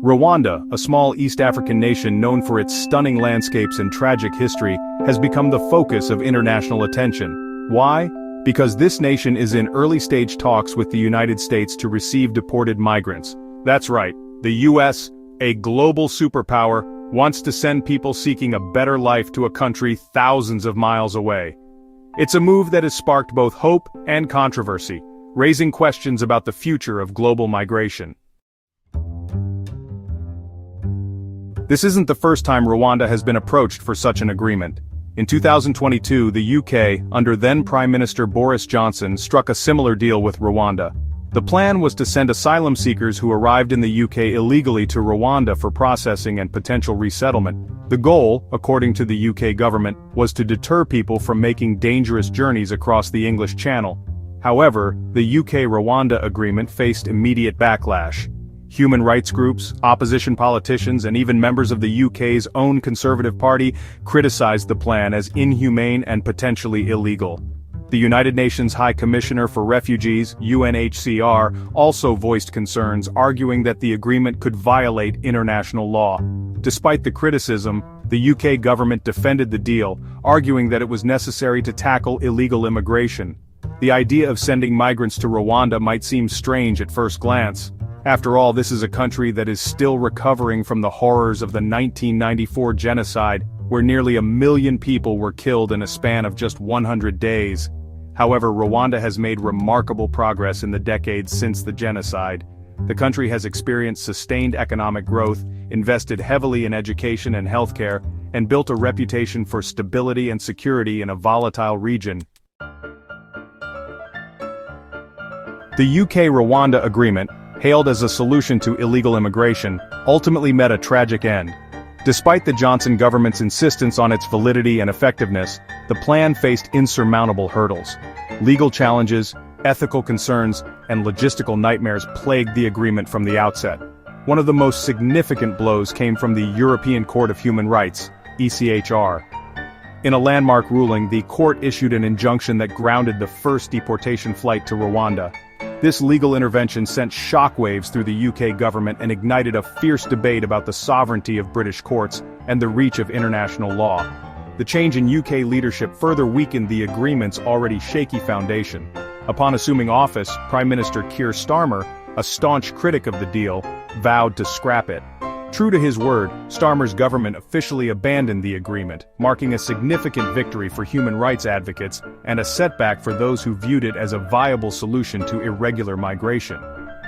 Rwanda, a small East African nation known for its stunning landscapes and tragic history, has become the focus of international attention. Why? Because this nation is in early-stage talks with the United States to receive deported migrants. That's right, the US, a global superpower, wants to send people seeking a better life to a country thousands of miles away. It's a move that has sparked both hope and controversy, raising questions about the future of global migration. This isn't the first time Rwanda has been approached for such an agreement. In 2022, the UK, under then Prime Minister Boris Johnson, struck a similar deal with Rwanda. The plan was to send asylum seekers who arrived in the UK illegally to Rwanda for processing and potential resettlement. The goal, according to the UK government, was to deter people from making dangerous journeys across the English Channel. However, the UK-Rwanda agreement faced immediate backlash. Human rights groups, opposition politicians, and even members of the UK's own Conservative Party criticized the plan as inhumane and potentially illegal. The United Nations High Commissioner for Refugees, UNHCR, also voiced concerns, arguing that the agreement could violate international law. Despite the criticism, the UK government defended the deal, arguing that it was necessary to tackle illegal immigration. The idea of sending migrants to Rwanda might seem strange at first glance. After all, this is a country that is still recovering from the horrors of the 1994 genocide, where nearly 1 million people were killed in a span of just 100 days. However, Rwanda has made remarkable progress in the decades since the genocide. The country has experienced sustained economic growth, invested heavily in education and healthcare, and built a reputation for stability and security in a volatile region. The UK-Rwanda agreement, hailed as a solution to illegal immigration, ultimately met a tragic end. Despite the Johnson government's insistence on its validity and effectiveness, the plan faced insurmountable hurdles. Legal challenges, ethical concerns, and logistical nightmares plagued the agreement from the outset. One of the most significant blows came from the European Court of Human Rights, ECHR. In a landmark ruling, the court issued an injunction that grounded the first deportation flight to Rwanda. This legal intervention sent shockwaves through the UK government and ignited a fierce debate about the sovereignty of British courts and the reach of international law. The change in UK leadership further weakened the agreement's already shaky foundation. Upon assuming office, Prime Minister Keir Starmer, a staunch critic of the deal, vowed to scrap it. True to his word, Starmer's government officially abandoned the agreement, marking a significant victory for human rights advocates and a setback for those who viewed it as a viable solution to irregular migration.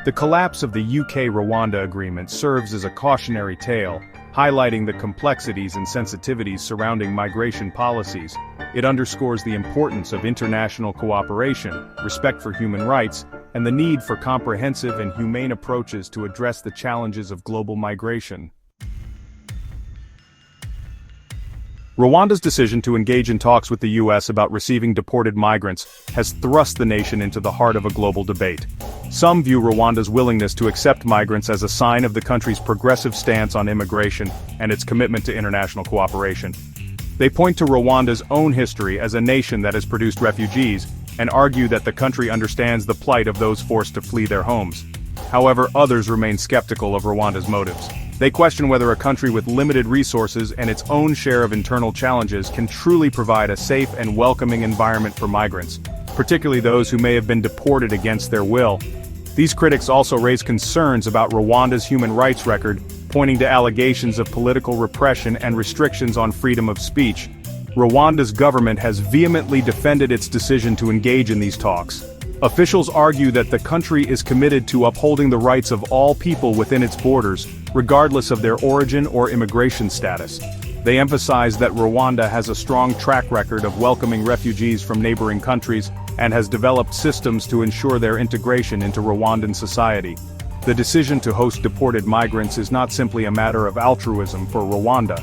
The collapse of the UK-Rwanda agreement serves as a cautionary tale, highlighting the complexities and sensitivities surrounding migration policies. It underscores the importance of international cooperation, respect for human rights, and the need for comprehensive and humane approaches to address the challenges of global migration. Rwanda's decision to engage in talks with the US about receiving deported migrants has thrust the nation into the heart of a global debate. Some view Rwanda's willingness to accept migrants as a sign of the country's progressive stance on immigration and its commitment to international cooperation. They point to Rwanda's own history as a nation that has produced refugees, and argue that the country understands the plight of those forced to flee their homes. However, others remain skeptical of Rwanda's motives. They question whether a country with limited resources and its own share of internal challenges can truly provide a safe and welcoming environment for migrants, particularly those who may have been deported against their will. These critics also raise concerns about Rwanda's human rights record, pointing to allegations of political repression and restrictions on freedom of speech. Rwanda's government has vehemently defended its decision to engage in these talks. Officials argue that the country is committed to upholding the rights of all people within its borders, regardless of their origin or immigration status. They emphasize that Rwanda has a strong track record of welcoming refugees from neighboring countries and has developed systems to ensure their integration into Rwandan society. The decision to host deported migrants is not simply a matter of altruism for Rwanda.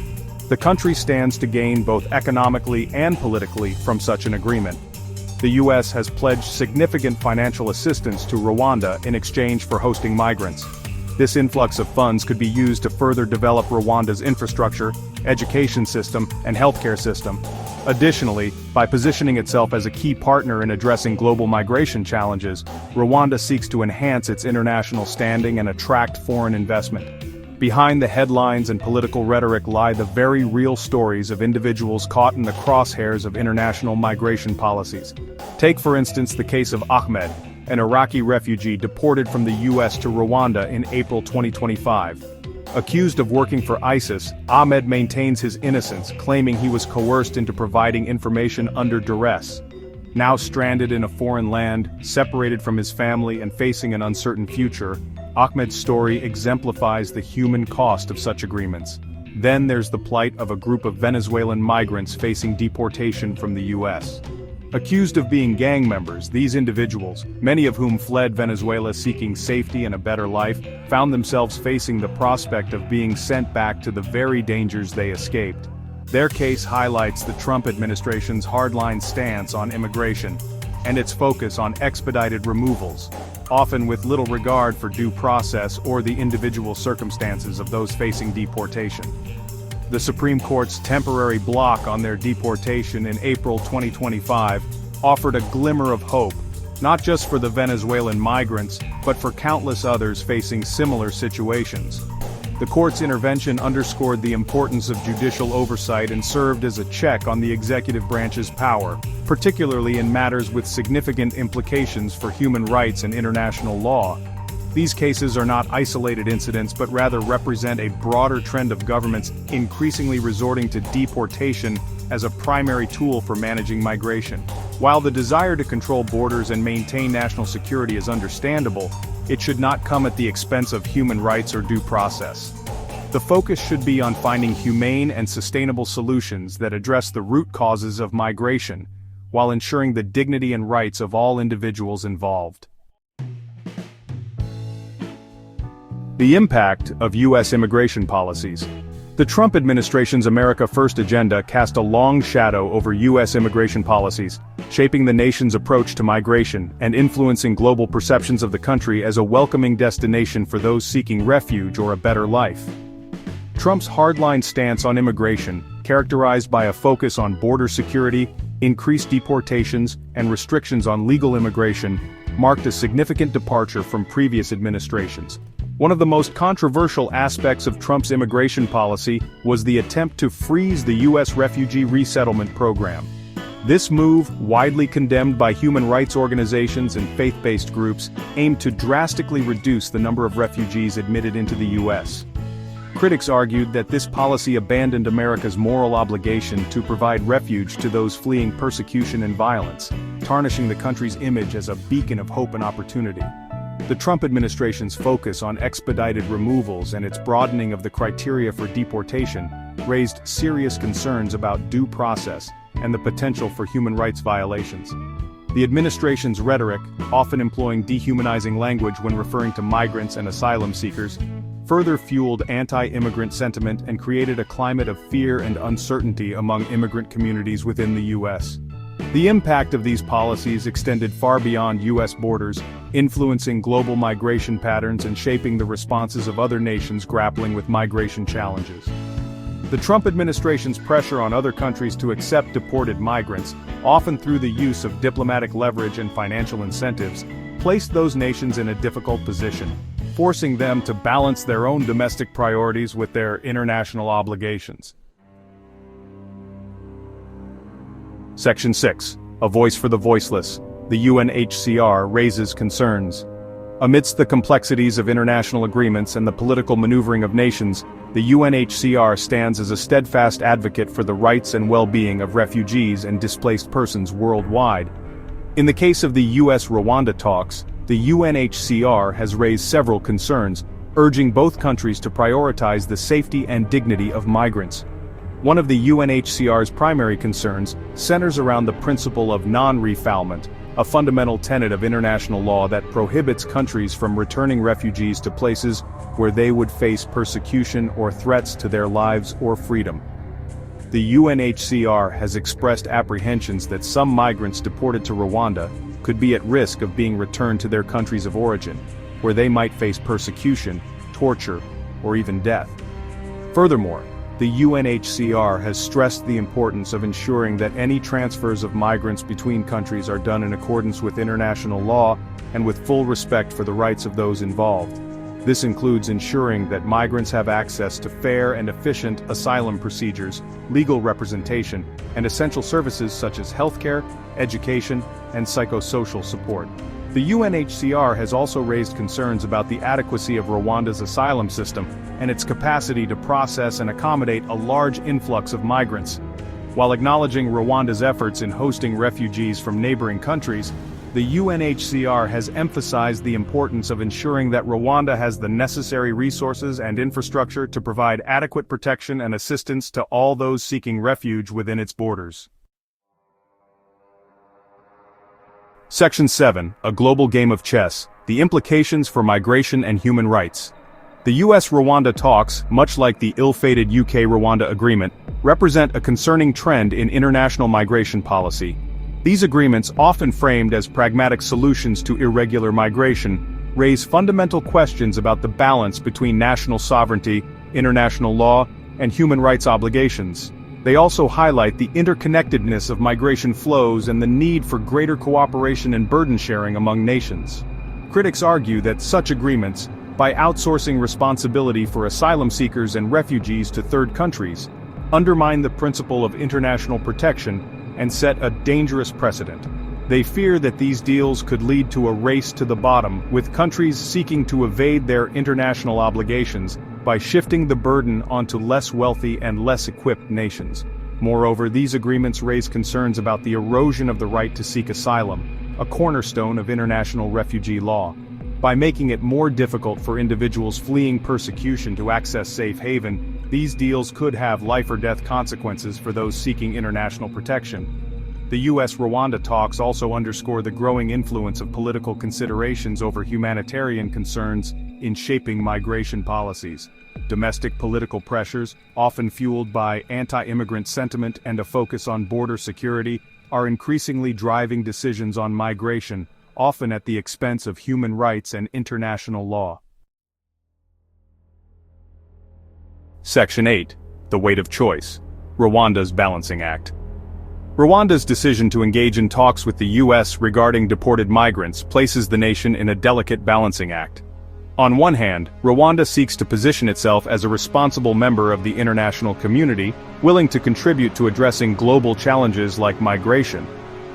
The country stands to gain both economically and politically from such an agreement. The US has pledged significant financial assistance to Rwanda in exchange for hosting migrants. This influx of funds could be used to further develop Rwanda's infrastructure, education system, and healthcare system. Additionally, by positioning itself as a key partner in addressing global migration challenges, Rwanda seeks to enhance its international standing and attract foreign investment. Behind the headlines and political rhetoric lie the very real stories of individuals caught in the crosshairs of international migration policies. Take for instance the case of Ahmed, an Iraqi refugee deported from the US to Rwanda in April 2025. Accused of working for ISIS, Ahmed maintains his innocence, claiming he was coerced into providing information under duress. Now stranded in a foreign land, separated from his family and facing an uncertain future, Ahmed's story exemplifies the human cost of such agreements. Then there's the plight of a group of Venezuelan migrants facing deportation from the US. Accused of being gang members, these individuals, many of whom fled Venezuela seeking safety and a better life, found themselves facing the prospect of being sent back to the very dangers they escaped. Their case highlights the Trump administration's hardline stance on immigration, and its focus on expedited removals, often with little regard for due process or the individual circumstances of those facing deportation. The Supreme Court's temporary block on their deportation in April 2025 offered a glimmer of hope, not just for the Venezuelan migrants, but for countless others facing similar situations. The court's intervention underscored the importance of judicial oversight and served as a check on the executive branch's power, particularly in matters with significant implications for human rights and international law. These cases are not isolated incidents but rather represent a broader trend of governments increasingly resorting to deportation as a primary tool for managing migration. While the desire to control borders and maintain national security is understandable, it should not come at the expense of human rights or due process. The focus should be on finding humane and sustainable solutions that address the root causes of migration, while ensuring the dignity and rights of all individuals involved. The impact of U.S. immigration policies. The Trump administration's America First agenda cast a long shadow over U.S. immigration policies, shaping the nation's approach to migration and influencing global perceptions of the country as a welcoming destination for those seeking refuge or a better life. Trump's hardline stance on immigration, characterized by a focus on border security, increased deportations, and restrictions on legal immigration, marked a significant departure from previous administrations. One of the most controversial aspects of Trump's immigration policy was the attempt to freeze the U.S. refugee resettlement program. This move, widely condemned by human rights organizations and faith-based groups, aimed to drastically reduce the number of refugees admitted into the U.S. Critics argued that this policy abandoned America's moral obligation to provide refuge to those fleeing persecution and violence, tarnishing the country's image as a beacon of hope and opportunity. The Trump administration's focus on expedited removals and its broadening of the criteria for deportation raised serious concerns about due process and the potential for human rights violations. The administration's rhetoric, often employing dehumanizing language when referring to migrants and asylum seekers, further fueled anti-immigrant sentiment and created a climate of fear and uncertainty among immigrant communities within the U.S. The impact of these policies extended far beyond U.S. borders, influencing global migration patterns and shaping the responses of other nations grappling with migration challenges. The Trump administration's pressure on other countries to accept deported migrants, often through the use of diplomatic leverage and financial incentives, placed those nations in a difficult position, forcing them to balance their own domestic priorities with their international obligations. Section 6. A Voice for the Voiceless. The UNHCR raises concerns. Amidst the complexities of international agreements and the political maneuvering of nations, the UNHCR stands as a steadfast advocate for the rights and well-being of refugees and displaced persons worldwide. In the case of the US-Rwanda talks, the UNHCR has raised several concerns, urging both countries to prioritize the safety and dignity of migrants. One of the UNHCR's primary concerns centers around the principle of non-refoulement, a fundamental tenet of international law that prohibits countries from returning refugees to places where they would face persecution or threats to their lives or freedom. The UNHCR has expressed apprehensions that some migrants deported to Rwanda could be at risk of being returned to their countries of origin, where they might face persecution, torture, or even death. Furthermore, the UNHCR has stressed the importance of ensuring that any transfers of migrants between countries are done in accordance with international law and with full respect for the rights of those involved. This includes ensuring that migrants have access to fair and efficient asylum procedures, legal representation, and essential services such as healthcare, education, and psychosocial support. The UNHCR has also raised concerns about the adequacy of Rwanda's asylum system and its capacity to process and accommodate a large influx of migrants. While acknowledging Rwanda's efforts in hosting refugees from neighboring countries, the UNHCR has emphasized the importance of ensuring that Rwanda has the necessary resources and infrastructure to provide adequate protection and assistance to all those seeking refuge within its borders. Section 7, A Global Game of Chess, The Implications for Migration and Human Rights. The US-Rwanda talks, much like the ill-fated UK-Rwanda agreement, represent a concerning trend in international migration policy. These agreements, often framed as pragmatic solutions to irregular migration, raise fundamental questions about the balance between national sovereignty, international law, and human rights obligations. They also highlight the interconnectedness of migration flows and the need for greater cooperation and burden sharing among nations. Critics argue that such agreements, by outsourcing responsibility for asylum seekers and refugees to third countries, undermine the principle of international protection and set a dangerous precedent. They fear that these deals could lead to a race to the bottom, with countries seeking to evade their international obligations by shifting the burden onto less wealthy and less equipped nations. Moreover, these agreements raise concerns about the erosion of the right to seek asylum, a cornerstone of international refugee law. By making it more difficult for individuals fleeing persecution to access safe haven, these deals could have life-or-death consequences for those seeking international protection. The US-Rwanda talks also underscore the growing influence of political considerations over humanitarian concerns in shaping migration policies. Domestic political pressures, often fueled by anti-immigrant sentiment and a focus on border security, are increasingly driving decisions on migration, often at the expense of human rights and international law. Section 8. The Weight of Choice. Rwanda's Balancing Act. Rwanda's decision to engage in talks with the US regarding deported migrants places the nation in a delicate balancing act. On one hand, Rwanda seeks to position itself as a responsible member of the international community, willing to contribute to addressing global challenges like migration.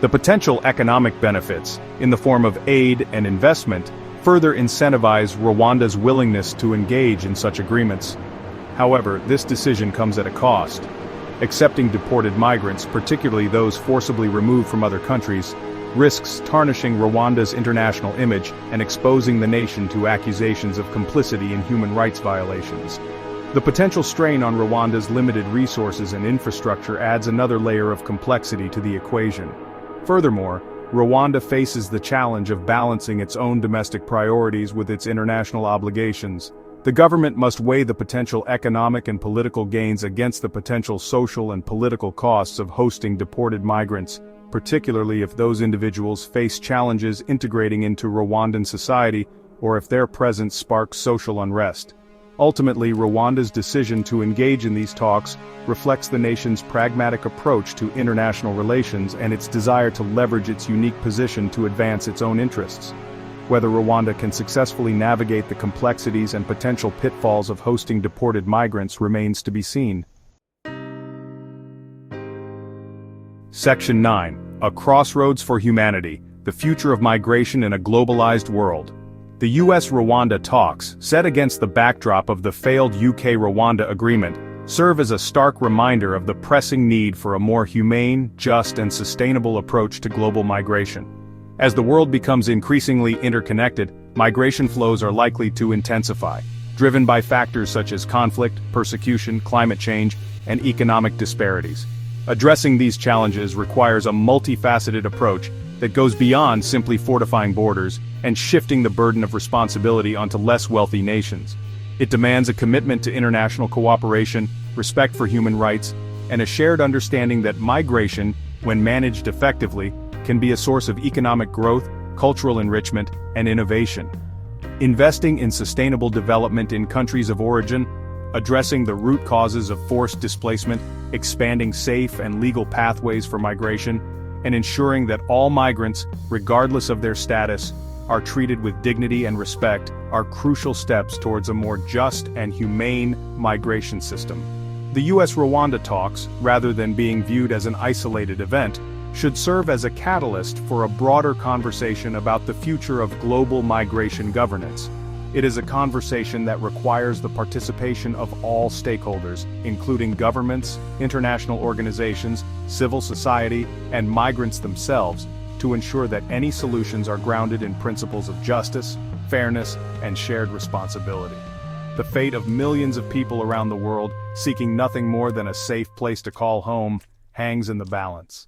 The potential economic benefits, in the form of aid and investment, further incentivize Rwanda's willingness to engage in such agreements. However, this decision comes at a cost. Accepting deported migrants, particularly those forcibly removed from other countries, risks tarnishing Rwanda's international image and exposing the nation to accusations of complicity in human rights violations. The potential strain on Rwanda's limited resources and infrastructure adds another layer of complexity to the equation. Furthermore, Rwanda faces the challenge of balancing its own domestic priorities with its international obligations. The government must weigh the potential economic and political gains against the potential social and political costs of hosting deported migrants, particularly if those individuals face challenges integrating into Rwandan society or if their presence sparks social unrest. Ultimately, Rwanda's decision to engage in these talks reflects the nation's pragmatic approach to international relations and its desire to leverage its unique position to advance its own interests. Whether Rwanda can successfully navigate the complexities and potential pitfalls of hosting deported migrants remains to be seen. Section 9. A Crossroads for Humanity, The Future of Migration in a Globalized World. The US-Rwanda talks, set against the backdrop of the failed UK-Rwanda agreement, serve as a stark reminder of the pressing need for a more humane, just and sustainable approach to global migration. As the world becomes increasingly interconnected, migration flows are likely to intensify, driven by factors such as conflict, persecution, climate change, and economic disparities. Addressing these challenges requires a multifaceted approach that goes beyond simply fortifying borders and shifting the burden of responsibility onto less wealthy nations. It demands a commitment to international cooperation, respect for human rights, and a shared understanding that migration, when managed effectively, can be a source of economic growth, cultural enrichment, and innovation. Investing in sustainable development in countries of origin, addressing the root causes of forced displacement, expanding safe and legal pathways for migration, and ensuring that all migrants, regardless of their status, are treated with dignity and respect are crucial steps towards a more just and humane migration system. The US-Rwanda talks, rather than being viewed as an isolated event, should serve as a catalyst for a broader conversation about the future of global migration governance. It is a conversation that requires the participation of all stakeholders, including governments, international organizations, civil society, and migrants themselves, to ensure that any solutions are grounded in principles of justice, fairness, and shared responsibility. The fate of millions of people around the world, seeking nothing more than a safe place to call home, hangs in the balance.